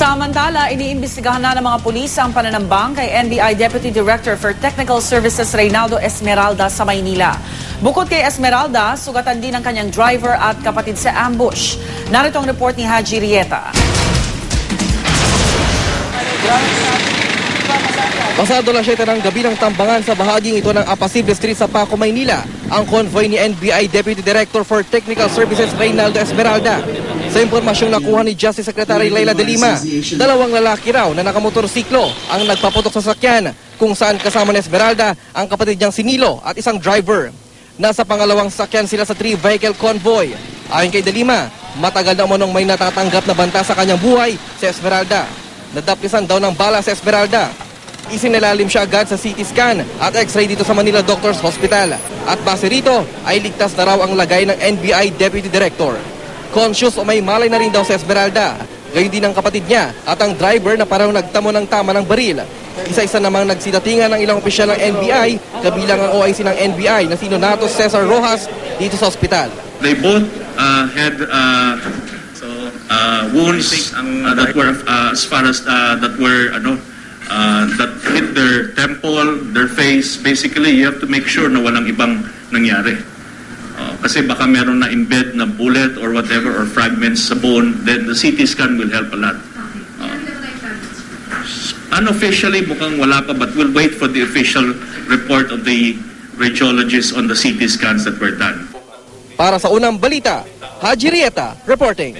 Samantala, iniimbestigahan na ng mga pulis ang pananambang kay NBI Deputy Director for Technical Services Reynaldo Esmeralda sa Maynila. Bukod kay Esmeralda, sugatan din ang kanyang driver at kapatid sa ambush. Narito ang report ni Haji Rieta. Pasado lang 7 ng gabi ng tambangan sa bahaging ito ng Apacible Street sa Paco, Maynila, ang convoy ni NBI Deputy Director for Technical Services Reynaldo Esmeralda. Sa impormasyong nakuha ni Justice Secretary Leila de Lima, dalawang lalaki raw na nakamotorsiklo ang nagpaputok sa sakyan kung saan kasama ni Esmeralda ang kapatid niyang si Nilo at isang driver. Nasa pangalawang sakyan sila sa 3-vehicle convoy. Ayon kay de Lima, matagal na umanong may natatanggap na banta sa kanyang buhay si Esmeralda. Nadaplisan daw ng bala si Esmeralda. Isinalalim siya agad sa CT scan at X-ray dito sa Manila Doctors Hospital. At base rito ay ligtas na raw ang lagay ng NBI Deputy Director. Conscious o may malay na rin daw si Esmeralda. Gayon din ang kapatid niya at ang driver na parang nagtamo ng tama ng baril. Isa-isa namang nagsidatingan ng ilang opisyal ng NBI, kabilang ang OIC ng NBI na si Nonato Cesar Rojas dito sa ospital. They both had wounds that were as far as that were that hit their temple, their face. Basically, you have to make sure na walang ibang nangyari. Kasi baka meron na embed na bullet or whatever or fragments sa bone, then the CT scan will help a lot. Unofficially, mukhang wala pa, but we'll wait for the official report of the radiologists on the CT scans that were done. Para sa unang balita, Haji Rieta reporting.